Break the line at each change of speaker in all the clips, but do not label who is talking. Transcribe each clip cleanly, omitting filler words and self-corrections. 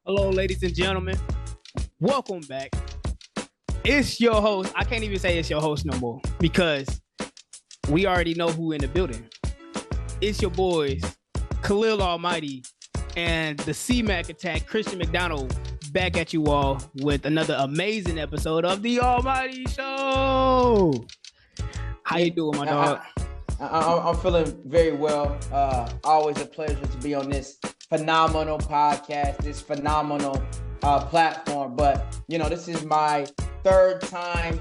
Hello, ladies and gentlemen. Welcome back. It's your host. I can't even say it's your host no more because we already know who in the building. It's your boys, Khalil Almighty and the C-Mac Attack, Christian McDonald, back at you all with another amazing episode of the Almighty Show. How you doing, my dog?
I'm feeling very well. Always a pleasure to be on this phenomenal podcast, this phenomenal platform. But, this is my third time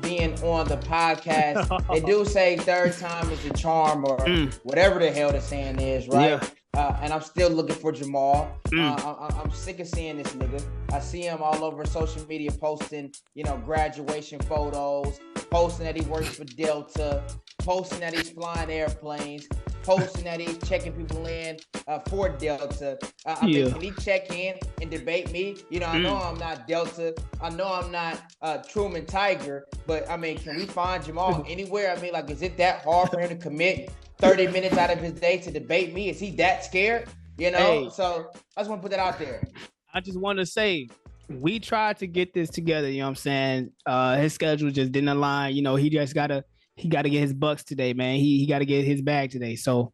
being on the podcast. They do say third time is the charm or whatever the hell the saying is, right? Yeah. And I'm still looking for Jamal. I'm sick of seeing this nigga. I see him all over social media posting, graduation photos, posting that he works for Delta, posting that he's flying airplanes, posting that he's checking people in for Delta. I mean, can he check in and debate me? I know I'm not Delta. I know I'm not Truman Tiger. But, I mean, can we find Jamal anywhere? I mean, like, is it that hard for him to commit 30 minutes out of his day to debate me? Is he that scared? Hey, so I just want to put that out there.
I just want to say, we tried to get this together, you know what I'm saying? His schedule just didn't align. He just gotta get his bucks today, man. He gotta get his bag today. So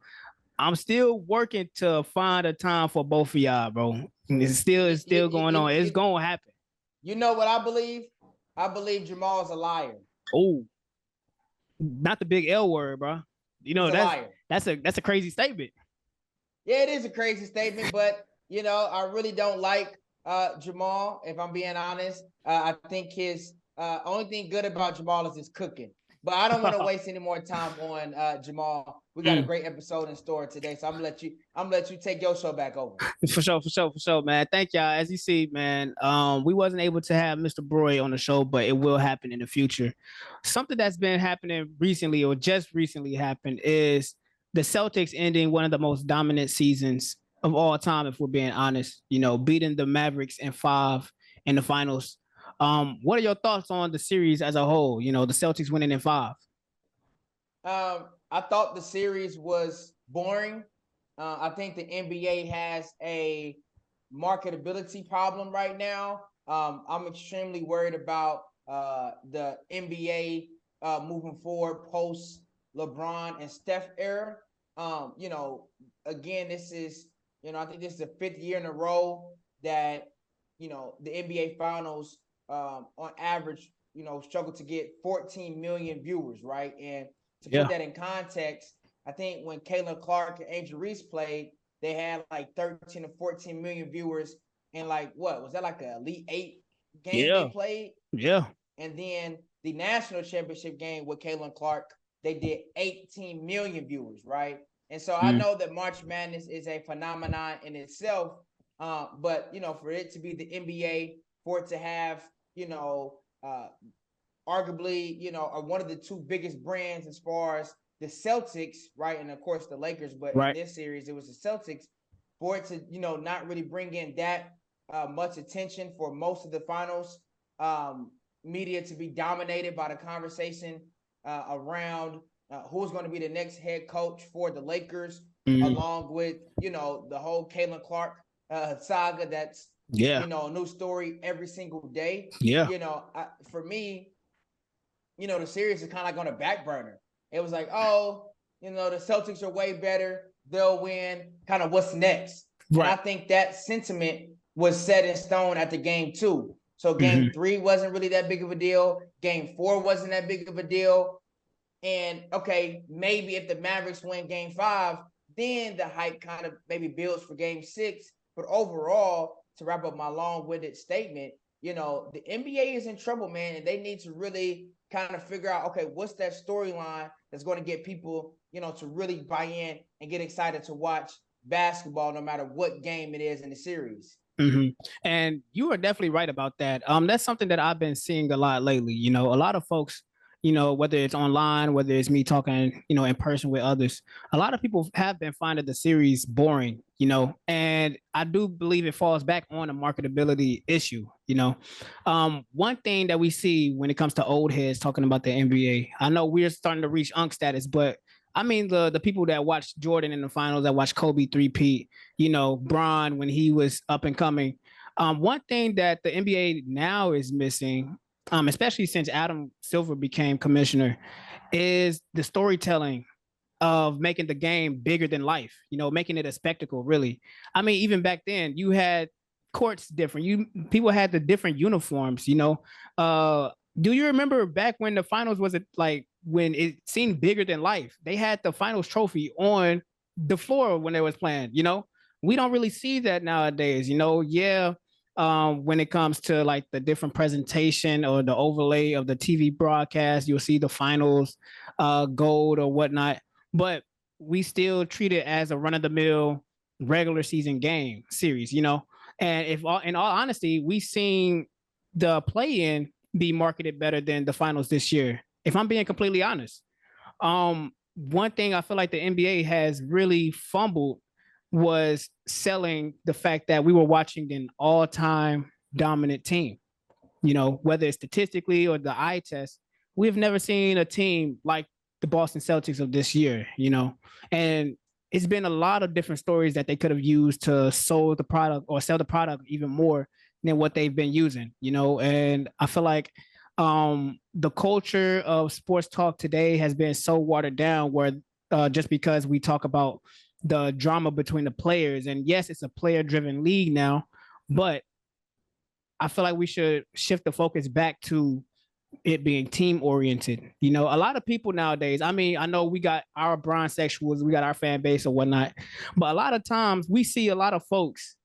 I'm still working to find a time for both of y'all, bro. It's still going on. It's gonna happen.
You know what I believe? I believe Jamal's a liar.
Oh, not the big L word, bro. That's a crazy statement.
Yeah, it is a crazy statement, but I really don't like Jamal, if I'm being honest. I think his only thing good about Jamal is his cooking. But I don't want to waste any more time on Jamal. We got a great episode in store today, so I'm gonna let you take your show back over.
For sure, man. Thank y'all. As you see, man, we wasn't able to have Mr. Broy on the show, but it will happen in the future. Something that's been happening recently, or just recently happened, is the Celtics ending one of the most dominant seasons of all time, if we're being honest. Beating the Mavericks in 5 in the finals. What are your thoughts on the series as a whole? The Celtics winning in 5.
I thought the series was boring. I think the NBA has a marketability problem right now. I'm extremely worried about the NBA moving forward post LeBron and Steph era. Again, this is, I think this is the 5th year in a row that, the NBA finals on average, struggle to get 14 million viewers, right? And to put that in context, I think when Caitlin Clark and Angel Reese played, they had like 13 to 14 million viewers. And like, what was that, like an Elite 8 game they played?
Yeah.
And then the national championship game with Caitlin Clark, they did 18 million viewers, right? And so I know that March Madness is a phenomenon in itself, but for it to be the NBA, for it to have arguably one of the 2 biggest brands as far as the Celtics, right, and of course the Lakers, but in this series it was the Celtics, for it to not really bring in that much attention for most of the finals, media to be dominated by the conversation around who's going to be the next head coach for the Lakers, along with the whole Caitlin Clark saga. That's a new story every single day. For me, the series is kind of like on a back burner. It was like, the Celtics are way better, they'll win, kind of what's next. Right. And I think that sentiment was set in stone at the game 2. So game 3 wasn't really that big of a deal. Game 4 wasn't that big of a deal. And okay, maybe if the Mavericks win game 5, then the hype kind of maybe builds for game 6. But overall, to wrap up my long-winded statement, the NBA is in trouble, man, and they need to really kind of figure out, okay, what's that storyline that's going to get people, to really buy in and get excited to watch basketball, no matter what game it is in the series.
And you are definitely right about that. That's something that I've been seeing a lot lately. A lot of folks, whether it's online, whether it's me talking, in person with others, a lot of people have been finding the series boring, and I do believe it falls back on a marketability issue. One thing that we see when it comes to old heads talking about the NBA, I know we're starting to reach unk status, but I mean, the people that watched Jordan in the finals, that watched Kobe three-peat, Bron when he was up and coming, One thing that the NBA now is missing, especially since Adam Silver became commissioner, is the storytelling of making the game bigger than life, making it a spectacle, really. I mean, even back then, you had courts different. People had the different uniforms. Do you remember back when the finals was like when it seemed bigger than life? They had the finals trophy on the floor when they was playing. We don't really see that nowadays. Yeah. When it comes to like the different presentation or the overlay of the TV broadcast, you'll see the finals gold or whatnot, but we still treat it as a run-of-the-mill regular season game series. And if in all honesty, we've seen the play-in be marketed better than the finals this year, if I'm being completely honest. One thing I feel like the NBA has really fumbled was selling the fact that we were watching an all-time dominant team. Whether it's statistically or the eye test, we've never seen a team like the Boston Celtics of this year. And it's been a lot of different stories that they could have used to sell the product or sell the product even more than what they've been using. And I feel like the culture of sports talk today has been so watered down where just because we talk about the drama between the players, and yes, it's a player driven league now, but I feel like we should shift the focus back to it being team oriented. A lot of people nowadays, I mean, I know we got our bronzexuals, we got our fan base or whatnot, but a lot of times we see a lot of folks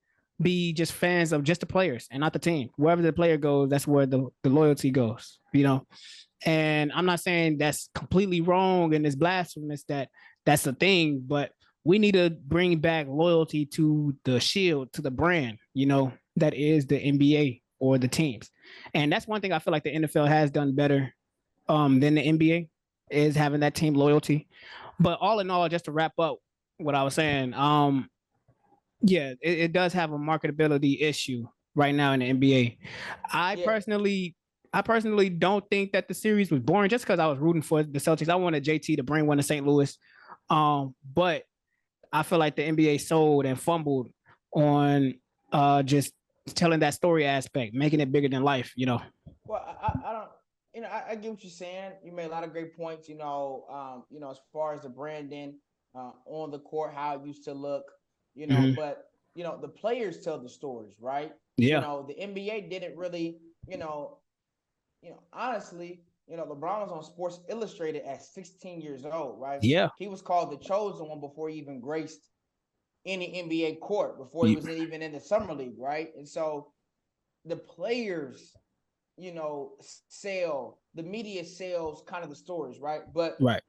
be just fans of just the players and not the team. Wherever the player goes, that's where the loyalty goes. And I'm not saying that's completely wrong and it's blasphemous that that's the thing, but we need to bring back loyalty to the shield, to the brand, that is the NBA or the teams. And that's one thing I feel like the NFL has done better than the NBA is having that team loyalty. But all in all, just to wrap up what I was saying, yeah, it does have a marketability issue right now in the NBA. I personally don't think that the series was boring just because I was rooting for the Celtics. I wanted JT to bring one to St. Louis. But I feel like the NBA sold and fumbled on just telling that story aspect, making it bigger than life.
Well, I don't. I get what you're saying. You made a lot of great points. As far as the branding on the court, how it used to look. But the players tell the stories, right?
Yeah.
The NBA didn't really. Honestly, LeBron was on Sports Illustrated at 16 years old, right?
Yeah.
He was called the chosen one before he even graced any NBA court, before he was even in the summer league, right? And so the players, sell, the media sells kind of the stories, right? But
right.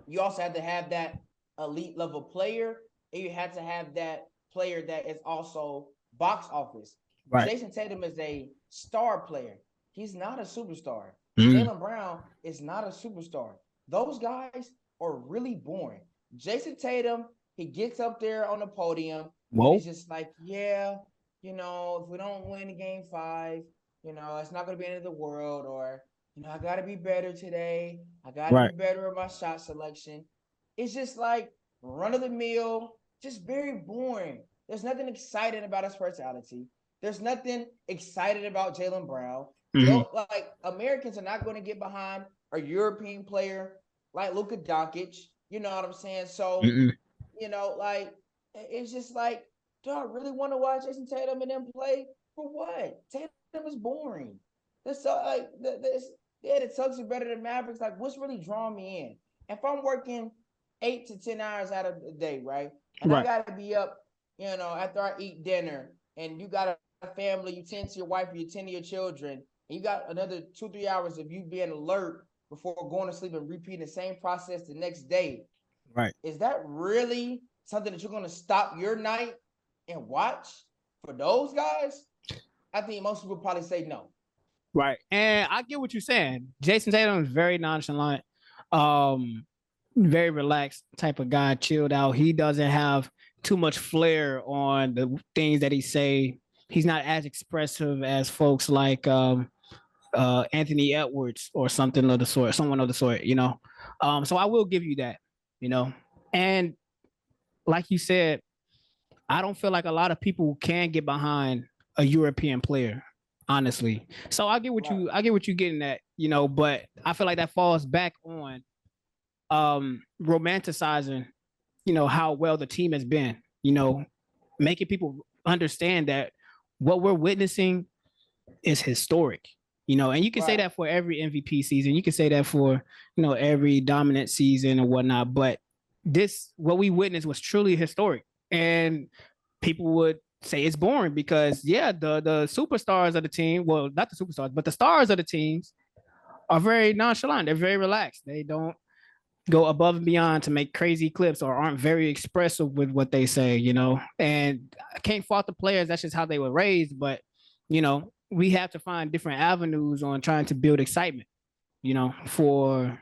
You also have to have that elite level player, and you have to have that player that is also box office.
Right.
Jayson Tatum is a star player. He's not a superstar. Jaylen Brown is not a superstar. Those guys are really boring. Jayson Tatum, he gets up there on the podium. And he's just like, yeah, if we don't win game 5, it's not going to be the end of the world. Or, I got to be better today. I got to be better at my shot selection. It's just like run of the mill, just very boring. There's nothing exciting about his personality. There's nothing excited about Jaylen Brown. Like Americans are not going to get behind a European player like Luka Doncic. You know what I'm saying? So, like it's just like, do I really want to watch Jayson Tatum and them play? For what? Tatum is boring. This the Tugs are better than Mavericks. Like, what's really drawing me in? If I'm working 8 to 10 hours out of the day, right? And I gotta be up, after I eat dinner, and you got a family, you tend to your wife, you tend to your children, and you got another 2-3 hours of you being alert before going to sleep and repeating the same process the next day.
Right.
Is that really something that you're gonna stop your night and watch for those guys? I think most people probably say no.
Right. And I get what you're saying. Jayson Tatum is very nonchalant, very relaxed type of guy, chilled out. He doesn't have too much flair on the things that he say. He's not as expressive as folks like Anthony Edwards or something of the sort, someone of the sort. So I will give you that. And like you said, I don't feel like a lot of people can get behind a European player, honestly. So I get what you're getting at, but I feel like that falls back on romanticizing, how well the team has been, making people understand that what we're witnessing is historic. And you can say that for every MVP season. You can say that for, every dominant season or whatnot. But what we witnessed was truly historic. And people would say it's boring because, the superstars of the team, well, not the superstars, but the stars of the teams are very nonchalant. They're very relaxed. They don't go above and beyond to make crazy clips or aren't very expressive with what they say, And I can't fault the players. That's just how they were raised. But, we have to find different avenues on trying to build excitement, for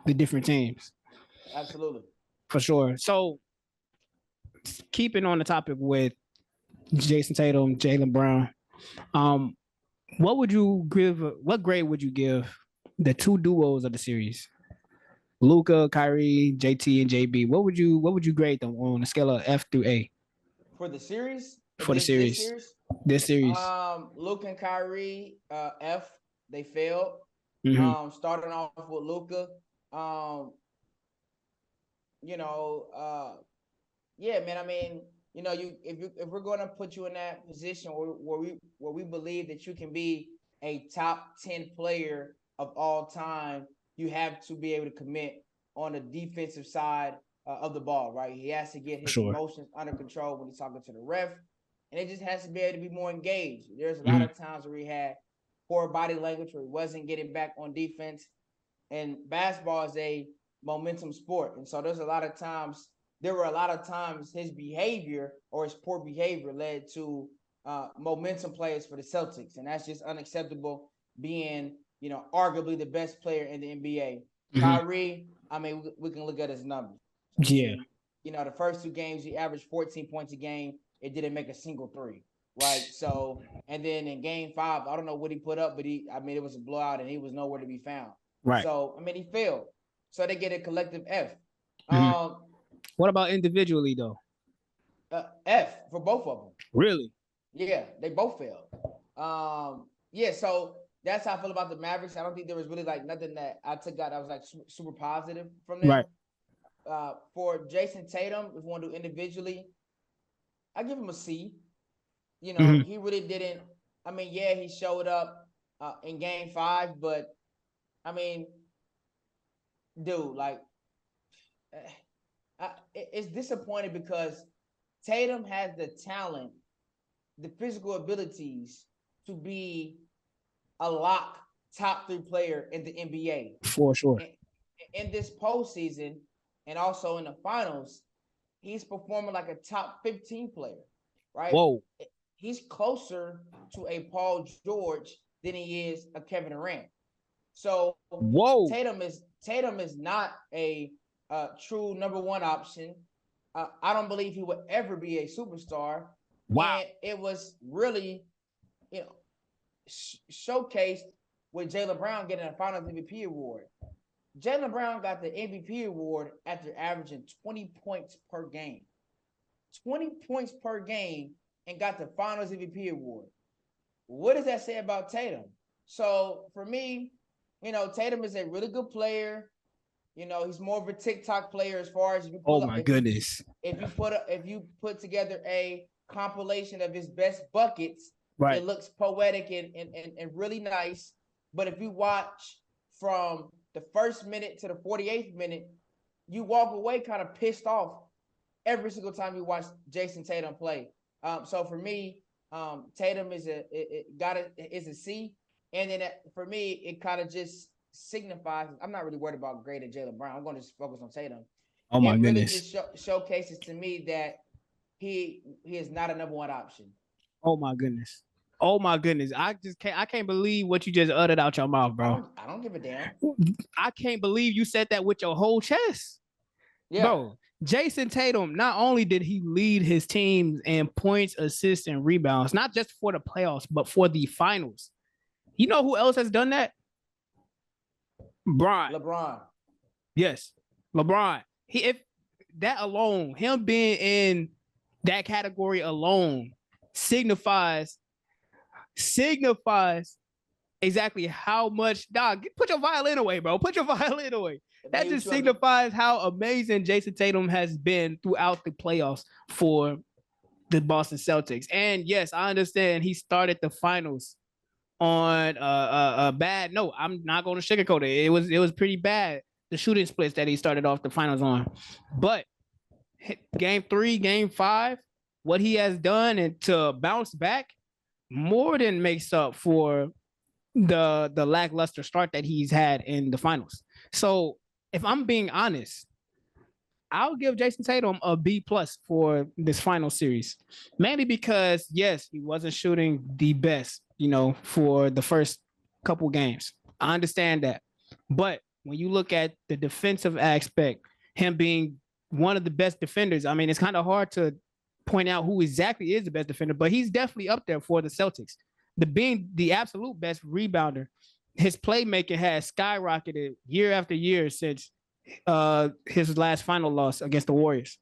the different teams.
Absolutely.
For sure. So keeping on the topic with Jayson Tatum, Jaylen Brown, what grade would you give the two duos of the series? Luka, Kyrie, JT, and JB. What would you grade them on a scale of F through A?
For the series?
This series.
Luka and Kyrie, F. They failed.
Mm-hmm.
Starting off with Luka. Yeah, man. I mean, if we're going to put you in that position where we believe that you can be a top 10 player of all time, you have to be able to commit on the defensive side of the ball, right? He has to get his emotions under control when he's talking to the ref, and it just has to be able to be more engaged. There's a lot of times where he had poor body language, where he wasn't getting back on defense, and basketball is a momentum sport, and so there were a lot of times his behavior or his poor behavior led to momentum plays for the Celtics, and that's just unacceptable, being arguably the best player in the NBA. Kyrie, I mean, we can look at his numbers. The first two games, he averaged 14 points a game. It didn't make a single three, right? So, and then in game 5, I don't know what he put up, but it was a blowout and he was nowhere to be found.
Right.
So, he failed. So they get a collective F.
What about individually, though?
F for both of them.
Really?
Yeah, they both failed. So that's how I feel about the Mavericks. I don't think there was really nothing that I took out that was super positive from them.
Right.
For Jayson Tatum, if we want to do individually, I give him a C. He really didn't. I mean, he showed up in game 5, but I mean, dude, it's disappointing because Tatum has the talent, the physical abilities to be a lock top 3 player in the NBA.
For sure.
In this postseason and also in the finals, he's performing like a top 15 player, right?
Whoa.
He's closer to a Paul George than he is a Kevin Durant. So Tatum is not a true number 1 option. I don't believe he would ever be a superstar.
Wow.
And it was really, showcased with Jaylen Brown getting a Finals MVP award. Jaylen Brown got the MVP award after averaging 20 points per game. 20 points per game and got the Finals MVP award. What does that say about Tatum? So for me, Tatum is a really good player. He's more of a TikTok player as far as if you put together a compilation of his best buckets, right, it looks poetic and really nice. But if you watch from the first minute to the 48th minute, you walk away kind of pissed off every single time you watch Jayson Tatum play. So for me, Tatum is a C, and then for me, it kind of just signifies I'm not really worried about grading Jaylen Brown. I'm going to just focus on Tatum.
Oh my goodness!
Really just showcases to me that he is not a number 1 option.
Oh my goodness! Oh my goodness! I can't believe what you just uttered out your mouth, bro.
I don't give a damn.
I can't believe you said that with your whole chest.
Yeah.
Bro, Jayson Tatum, not only did he lead his team in points, assists, and rebounds, not just for the playoffs, but for the finals. You know who else has done that?
LeBron.
Yes, LeBron. If that alone, him being in that category alone signifies signifies exactly how much, dog, put your violin away, bro. Put your violin away. That just signifies how amazing Jayson Tatum has been throughout the playoffs for the Boston Celtics. And yes, I understand he started the finals on a bad note. I'm not going to sugarcoat it. It was pretty bad, the shooting splits that he started off the finals on. But game 3, game 5, what he has done and to bounce back more than makes up for the lackluster start that he's had in the finals. So if I'm being honest, I'll give Jayson Tatum a B+ for this final series, mainly because yes, he wasn't shooting the best, for the first couple games. I understand that, but when you look at the defensive aspect, him being one of the best defenders, I mean, it's kind of hard to point out who exactly is the best defender, but he's definitely up there for the Celtics. Being the absolute best rebounder, his playmaking has skyrocketed year after year since his last final loss against the Warriors.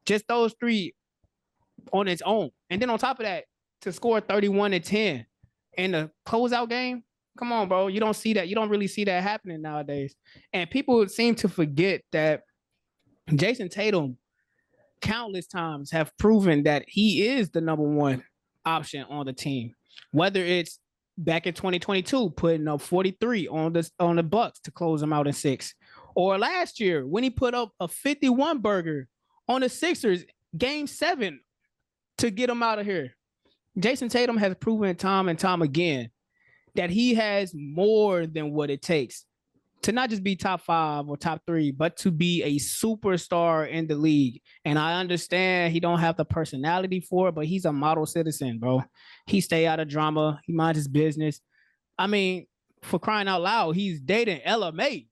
Just those 3 on its own. And then on top of that, to score 31 and 10 in the closeout game, come on, bro. You don't see that. You don't really see that happening nowadays. And people seem to forget that Jayson Tatum countless times have proven that he is the number 1 option on the team. Whether it's back in 2022, putting up 43 on the Bucks to close them out in 6, or last year when he put up a 51 burger on the Sixers game 7 to get them out of here. Jayson Tatum has proven time and time again that he has more than what it takes to not just be top 5 or top 3, but to be a superstar in the league. And I understand he don't have the personality for it, but he's a model citizen, bro. He stay out of drama. He minds his business. I mean, for crying out loud, he's dating LMA.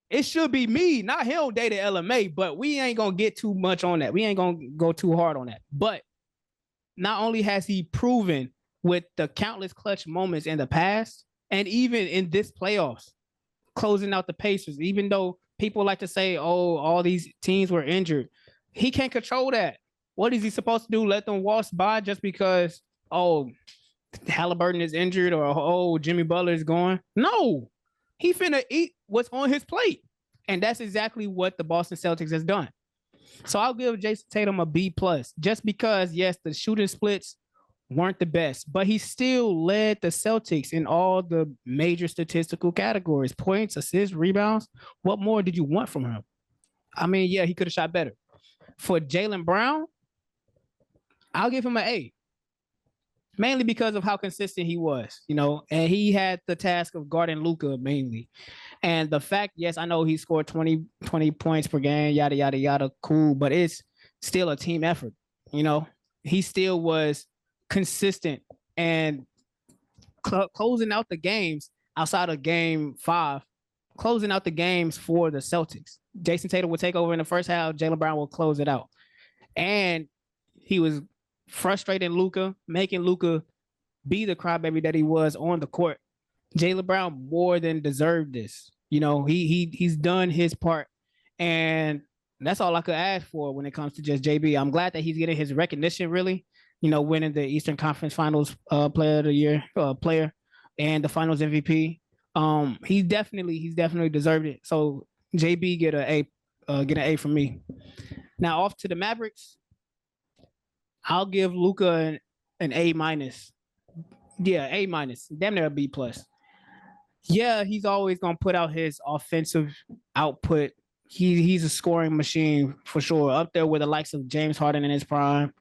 It should be me, not him dating LMA, but we ain't going to get too much on that. We ain't going to go too hard on that. But not only has he proven with the countless clutch moments in the past, and even in this playoffs, closing out the Pacers, even though people like to say, oh, all these teams were injured. He can't control that. What is he supposed to do? Let them waltz by just because, oh, Halliburton is injured or, oh, Jimmy Butler is gone? No. He finna eat what's on his plate. And that's exactly what the Boston Celtics has done. So I'll give Jayson Tatum a B+, just because, yes, the shooting splits weren't the best, but he still led the Celtics in all the major statistical categories: points, assists, rebounds. What more did you want from him? I mean, yeah, he could have shot better. For Jaylen Brown, I'll give him an A, mainly because of how consistent he was, and he had the task of guarding Luka mainly. And the fact, yes, I know he scored 20 points per game, yada, yada, yada, cool, but it's still a team effort, He still was consistent and closing out the games outside of game 5, closing out the games for the Celtics. Jayson Tatum will take over in the first half. Jaylen Brown will close it out. And he was frustrating Luka, making Luka be the crybaby that he was on the court. Jaylen Brown more than deserved this. He's done his part. And that's all I could ask for when it comes to just JB. I'm glad that he's getting his recognition, really. Winning the Eastern Conference Finals Player of the Year player and the Finals MVP. He's definitely deserved it. So JB get an A from me. Now off to the Mavericks. I'll give Luka an A-. Yeah, A-. Damn near a B+. Yeah, he's always gonna put out his offensive output. He's a scoring machine for sure, up there with the likes of James Harden in his prime.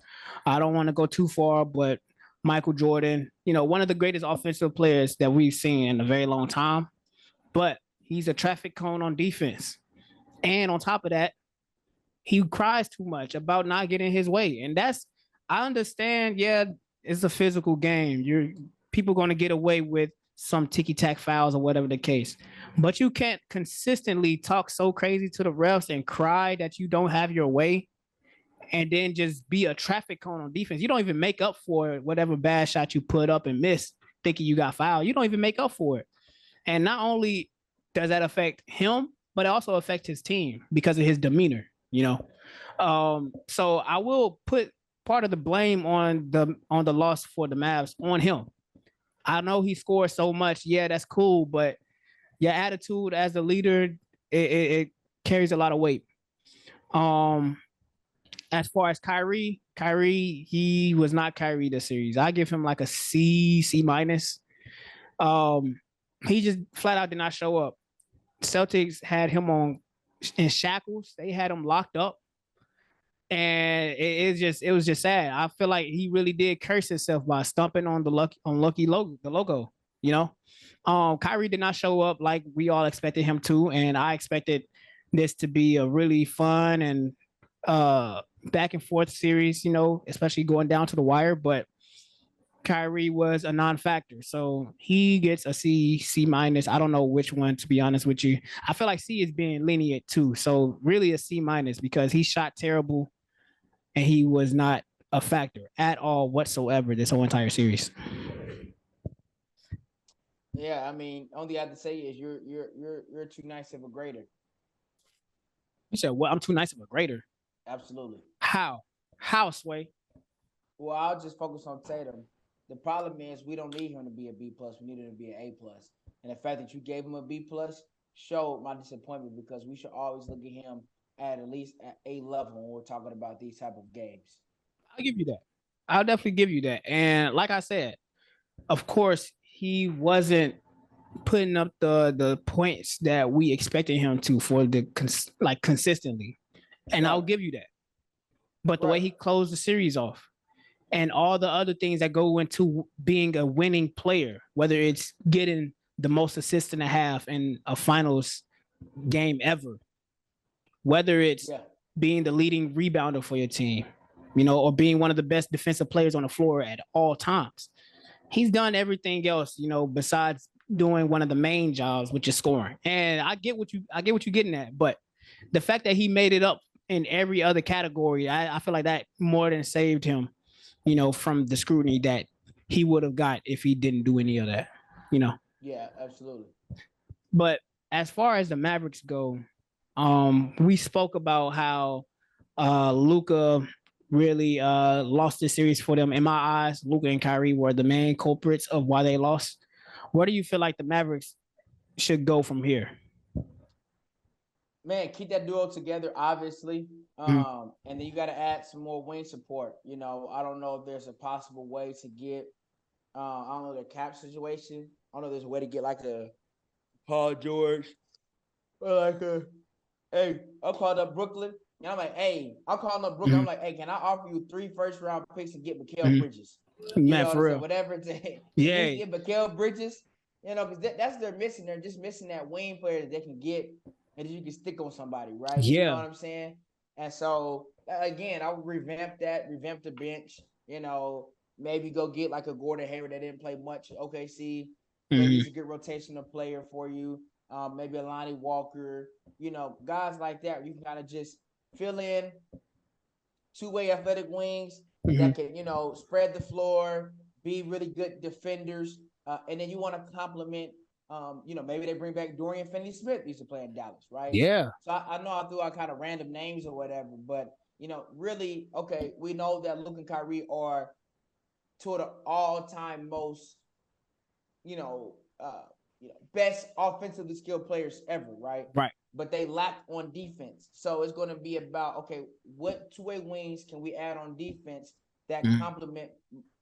I don't want to go too far, but Michael Jordan, one of the greatest offensive players that we've seen in a very long time. But he's a traffic cone on defense. And on top of that, he cries too much about not getting his way. And I understand, yeah, it's a physical game. People going to get away with some ticky-tack fouls or whatever the case. But you can't consistently talk so crazy to the refs and cry that you don't have your way and then just be a traffic cone on defense. You don't even make up for whatever bad shot you put up and miss thinking you got fouled. You don't even make up for it. And not only does that affect him, but it also affects his team because of his demeanor, So I will put part of the blame on the loss for the Mavs on him. I know he scored so much. Yeah, that's cool, but your attitude as a leader, it carries a lot of weight. Um, as far as Kyrie, he was not Kyrie this series. I give him like a C minus. Um, he just flat out did not show up. Celtics had him on in shackles. They had him locked up, and it was just sad. I feel like he really did curse himself by stumping on the logo. You know, Kyrie did not show up like we all expected him to, and I expected this to be a really fun and back and forth series. You know, especially going down to the wire, but Kyrie was a non-factor, so he gets a C minus. I don't know which one, to be honest with you. I feel like C is being lenient too, so really a C minus because he shot terrible and he was not a factor at all whatsoever this whole entire series.
Yeah, I mean, only I have to say is you're too nice of a grader.
You said, "What? I'm too nice of a grader."
Absolutely.
How? How, Sway?
Well, I'll just focus on Tatum. The problem is we don't need him to be a B plus. We need him to be an A plus. And the fact that you gave him a B plus showed my disappointment because we should always look at him at least at A level when we're talking about these type of games.
I'll give you that. I'll definitely give you that. And like I said, of course, he wasn't putting up the points that we expected him to for the like consistently. And right. I'll give you that. But the way he closed the series off and all the other things that go into being a winning player, whether it's getting the most assists in a half in a finals game ever, whether it's being the leading rebounder for your team, you know, or being one of the best defensive players on the floor at all times. He's done everything else, you know, besides doing one of the main jobs, which is scoring. And I get what you're getting at, but the fact that he made it up in every other category, I feel like that more than saved him, you know, from the scrutiny that he would have got if he didn't do any of that, you know.
Yeah, absolutely.
But as far as the Mavericks go, we spoke about how Luka really lost this series for them. In my eyes, Luka and Kyrie were the main culprits of why they lost. Where do you feel like the Mavericks should go from here?
Man, keep that duo together, obviously. And then you got to add some more wing support. You know, I don't know if there's a possible way to get, I don't know, the cap situation. I don't know if there's a way to get like a Paul George or like a, hey, I'll call up Brooklyn. And I'm like, hey, I'm calling up Brooklyn. I'm like, hey, can I offer you 3 first-round picks and get Mikal Bridges? You
Man,
know,
for real.
Whatever it takes. Yeah. Get Mikal Bridges, you know, because that's they're missing. They're just missing that wing player that they can get and that you can stick on somebody, right?
Yeah.
You know what I'm saying? And so, again, I would revamp the bench, you know, maybe go get like a Gordon Hayward that didn't play much OKC. Maybe he's a good rotational player for you. Maybe a Lonnie Walker, you know, guys like that. You can kind of just fill in two-way athletic wings that can, you know, spread the floor, be really good defenders. And then you want to complement, you know, maybe they bring back Dorian Finney-Smith used to play in Dallas, right?
Yeah.
So I know I threw out kind of random names or whatever, but, you know, really, okay, we know that Luka and Kyrie are two of the all-time most, best offensively skilled players ever, right?
Right.
But they lack on defense. So it's going to be about, okay, what two-way wings can we add on defense that complement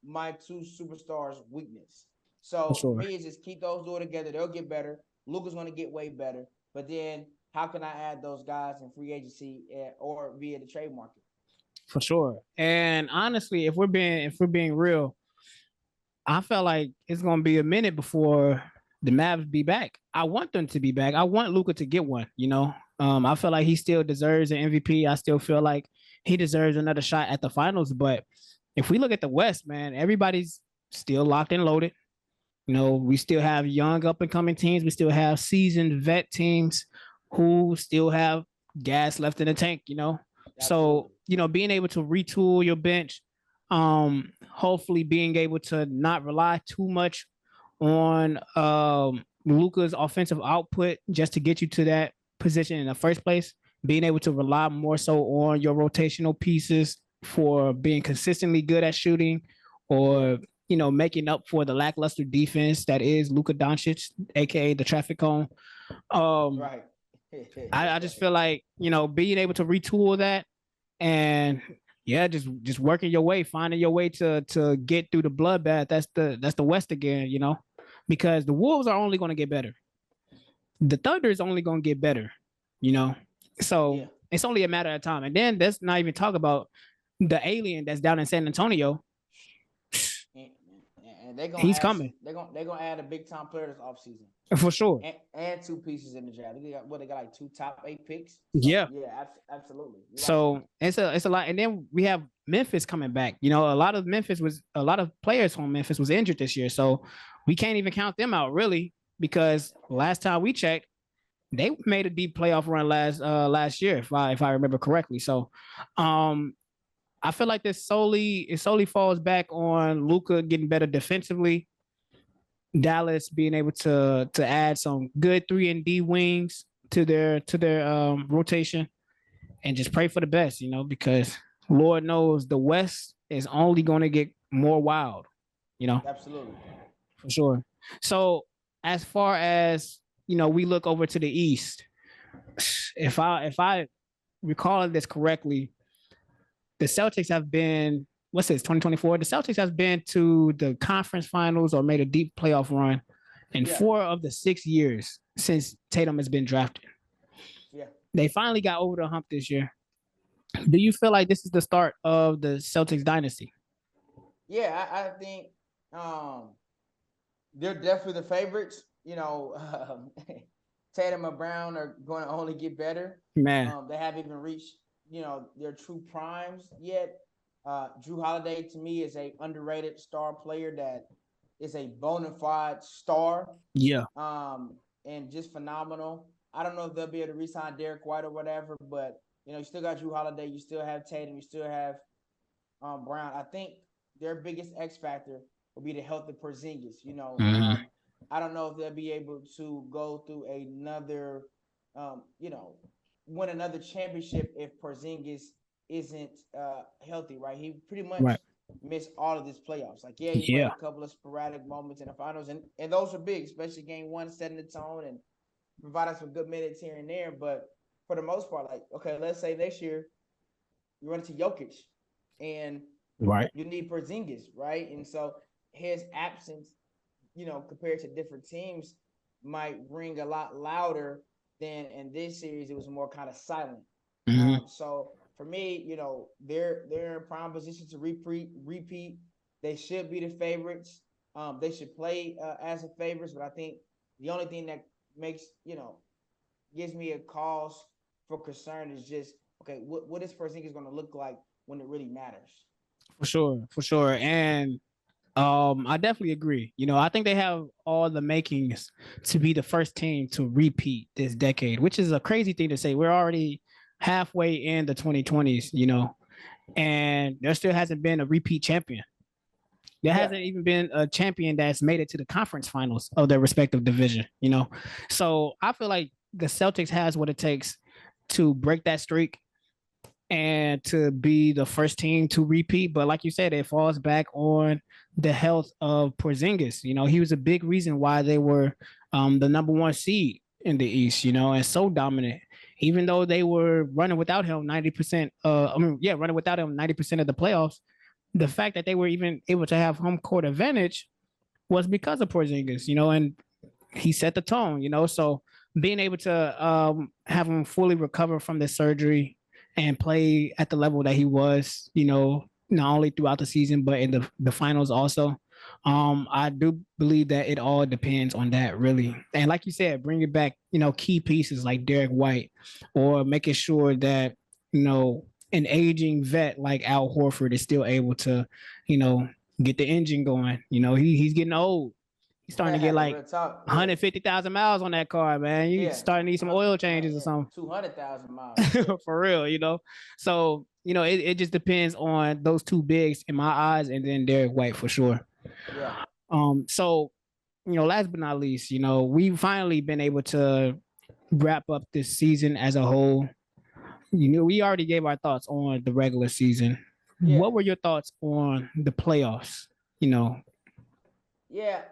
my two superstars' weakness? So for me, it's just keep those two together. They'll get better. Luka's going to get way better. But then how can I add those guys in free agency or via the trade market?
For sure. And honestly, if we're being real, I felt like it's going to be a minute before the Mavs be back. I want them to be back. I want Luka to get one, you know. I feel like he still deserves an MVP. I still feel like he deserves another shot at the finals. But if we look at the West, man, everybody's still locked and loaded. You know, we still have young up-and-coming teams. We still have seasoned vet teams who still have gas left in the tank, you know. Absolutely. So, you know, being able to retool your bench, hopefully being able to not rely too much on Luka's offensive output just to get you to that position in the first place, being able to rely more so on your rotational pieces for being consistently good at shooting or making up for the lackluster defense that is Luka Doncic, aka the traffic cone.
Right.
I just feel like being able to retool that and just working your way, finding your way to get through the bloodbath. That's the West again, because the Wolves are only going to get better. The Thunder is only going to get better, So it's only a matter of time. And then let's not even talk about the alien that's down in San Antonio.
And
he's coming.
They're gonna add a big time player this offseason.
For sure.
And two pieces in the draft. They got like 2 top 8 picks. So,
yeah,
absolutely.
So it's a lot. And then we have Memphis coming back. A lot of players from Memphis was injured this year. So we can't even count them out really, because last time we checked, they made a deep playoff run last year, if I remember correctly. So I feel like it solely falls back on Luka getting better defensively, Dallas being able to add some good 3-and-D wings to their rotation, and just pray for the best, because Lord knows the West is only going to get more wild,
Absolutely.
For sure. So as far as, we look over to the East, if I recall this correctly, the Celtics have been, 2024? The Celtics have been to the conference finals or made a deep playoff run in 4 of the 6 years since Tatum has been drafted.
Yeah.
They finally got over the hump this year. Do you feel like this is the start of the Celtics dynasty?
Yeah, I think they're definitely the favorites. Tatum and Brown are going to only get better.
Man.
They haven't even reached their true primes yet. Drew Holiday to me is a underrated star player that is a bona fide star.
Yeah.
And just phenomenal. I don't know if they'll be able to re-sign Derek White or whatever, but you still got Drew Holiday, you still have Tatum, you still have Brown. I think their biggest X factor will be the health of Porzingis. I don't know if they'll be able to go through another win another championship if Porzingis isn't healthy, right? He pretty much missed all of his playoffs. Like, he played a couple of sporadic moments in the finals, and those are big, especially game 1, setting the tone and providing some good minutes here and there. But for the most part, like, okay, let's say next year you run into Jokic and you need Porzingis, right? And so his absence, compared to different teams, might ring a lot louder than in this series. It was more kind of silent. So for me, they're in prime position to repeat. They should be the favorites. They should play as the favorites, but I think the only thing that makes gives me a cause for concern is just, okay, what is Porzingis going to look like when it really matters?
For sure. And I definitely agree. I think they have all the makings to be the first team to repeat this decade, which is a crazy thing to say. We're already halfway in the 2020s, and there still hasn't been a repeat champion. There hasn't even been a champion that's made it to the conference finals of their respective division, So I feel like the Celtics has what it takes to break that streak and to be the first team to repeat. But like you said, it falls back on the health of Porzingis. He was a big reason why they were the number 1 seed in the East, and so dominant. Even though they were running without him 90%, running without him 90% of the playoffs, the fact that they were even able to have home court advantage was because of Porzingis, and he set the tone, So being able to have him fully recover from the surgery and play at the level that he was, not only throughout the season, but in the finals also. I do believe that it all depends on that, really. And like you said, bring it back, key pieces like Derek White, or making sure that, an aging vet like Al Horford is still able to, get the engine going. He's getting old. He's starting to get like 150,000 miles on that car, man. You starting to need some oil changes or something.
200,000 miles.
For real, So, it just depends on those two bigs in my eyes, and then Derek White for sure.
Yeah.
So, last but not least, we've finally been able to wrap up this season as a whole. We already gave our thoughts on the regular season. Yeah. What were your thoughts on the playoffs?
Yeah,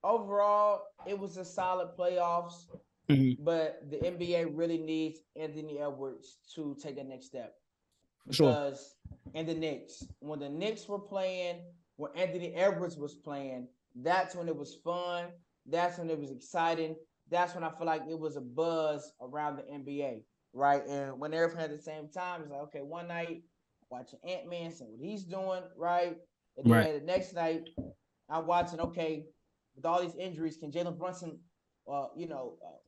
overall, it was a solid playoffs, but the NBA really needs Anthony Edwards to take the next step.
Sure.
Because in the Knicks, when the Knicks were playing, when Anthony Edwards was playing, that's when it was fun. That's when it was exciting. That's when I feel like it was a buzz around the NBA, right? And when they're playing at the same time, it's like, okay, one night watching Ant-Man, seeing what he's doing, right? And then the next night, I'm watching, okay, with all these injuries, can Jalen Brunson, will him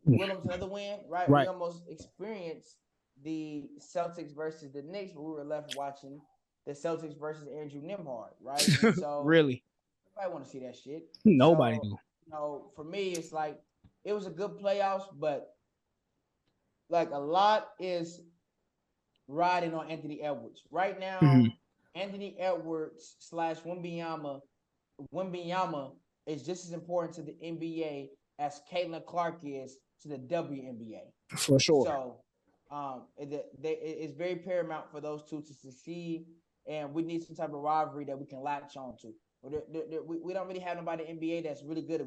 to another win, right? We almost experienced the Celtics versus the Knicks, but we were left watching the Celtics versus Andrew Nembhard, right? And so
Really,
I want to see that shit.
nobody do.
For me, it's like it was a good playoffs, but like a lot is riding on Anthony Edwards right now. Anthony Edwards / Wembanyama is just as important to the NBA as Caitlin Clark is to the WNBA.
For sure.
So it's very paramount for those two to succeed, and we need some type of rivalry that we can latch on to. We don't really have nobody in the NBA that's really good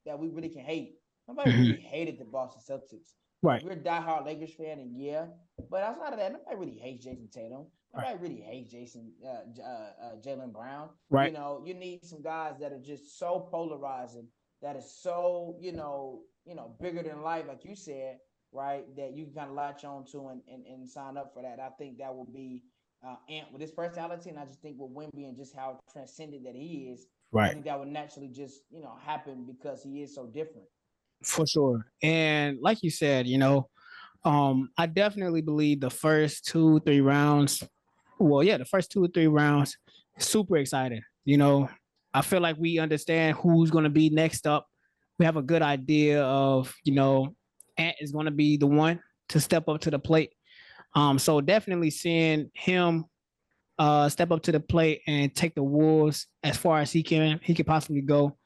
that we really can hate. Nobody really hated the Boston Celtics.
Right.
We're a diehard Lakers fan, and but outside of that, nobody really hates Jayson Tatum. Nobody really hates Jaylen Brown.
Right.
You need some guys that are just so polarizing, that is so bigger than life, like you said, right? That you can kind of latch on to and sign up for that. I think that will be Ant with his personality, and I just think with Wemby and just how transcendent that he is, I think that would naturally just happen because he is so different.
For sure. And like you said, I definitely believe the first 2-3 rounds. Well, yeah, the first 2 or 3 rounds, super exciting. I feel like we understand who's going to be next up. We have a good idea of, Ant is going to be the one to step up to the plate. So definitely seeing him step up to the plate and take the Wolves as far as he could possibly go.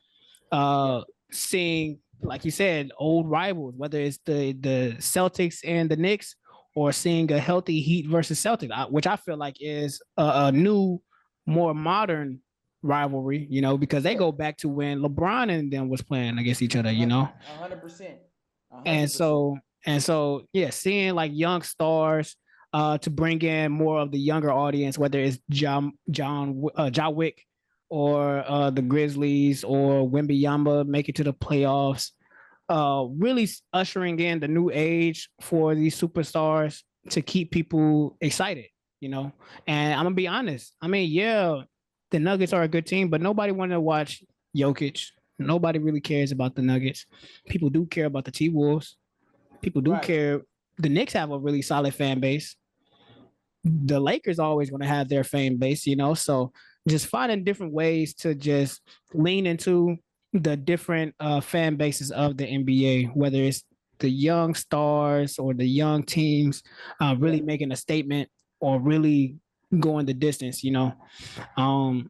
Seeing, like you said, old rivals, whether it's the Celtics and the Knicks, or seeing a healthy Heat versus Celtics, which I feel like is a new, more modern rivalry, because they go back to when LeBron and them was playing against each other,
100%.
And so, yeah, seeing like young stars to bring in more of the younger audience, whether it's John Wick or the Grizzlies or Wembanyama make it to the playoffs, really ushering in the new age for these superstars to keep people excited, And I'm gonna be honest. I mean, yeah, the Nuggets are a good team, but nobody wanted to watch Jokic. Nobody really cares about the Nuggets. People do care about the T-Wolves. People do care. The Knicks have a really solid fan base. The Lakers are always going to have their fan base, So just finding different ways to just lean into the different fan bases of the NBA, whether it's the young stars or the young teams, really making a statement or really going the distance, But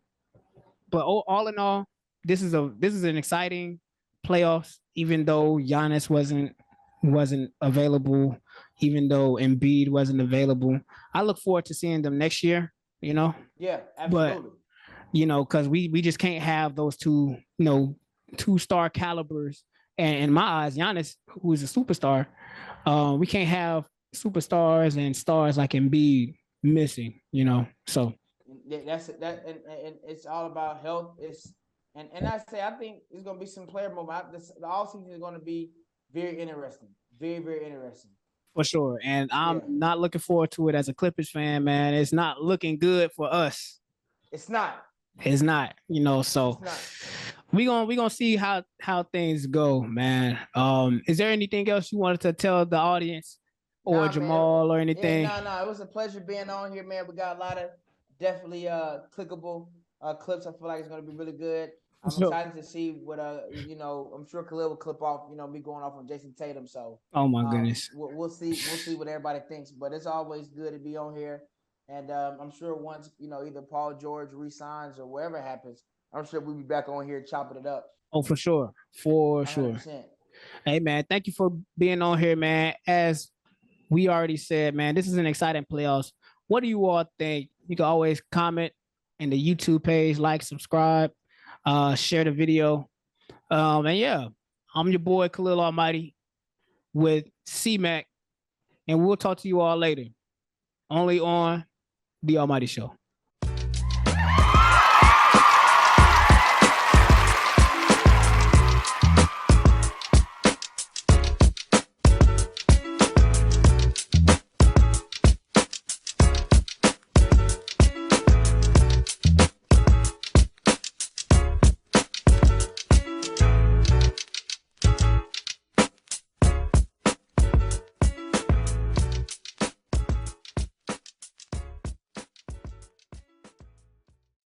all in all, this is an exciting playoffs. Even though Giannis wasn't available, even though Embiid wasn't available, I look forward to seeing them next year.
Yeah, absolutely.
But because we just can't have those two, 2-star calibers. And in my eyes, Giannis, who is a superstar, we can't have superstars and stars like Embiid missing. So.
That's that, and it's all about health. And I think it's gonna be some player movement. The all season is gonna be very interesting, very very interesting.
For sure, and I'm not looking forward to it as a Clippers fan, man. It's not looking good for us.
It's not.
So we gonna see how things go, man. Is there anything else you wanted to tell the audience or Jamal or anything?
No. It was a pleasure being on here, man. We got a lot of definitely clickable clips. I feel like it's gonna be really good. I'm excited to see what I'm sure Khalil will clip off, me going off on Jayson Tatum. So
oh my goodness.
We'll see what everybody thinks. But it's always good to be on here. And I'm sure once, either Paul George resigns or whatever happens, I'm sure we'll be back on here chopping it up.
Oh, for sure. For 100%. Sure. Hey man, thank you for being on here, man. As we already said, man, this is an exciting playoffs. What do you all think? You can always comment in the YouTube page, like, subscribe. share the video. And yeah, I'm your boy Khalil Almighty with C-Mac, and we'll talk to you all later. Only on The Almighty Show.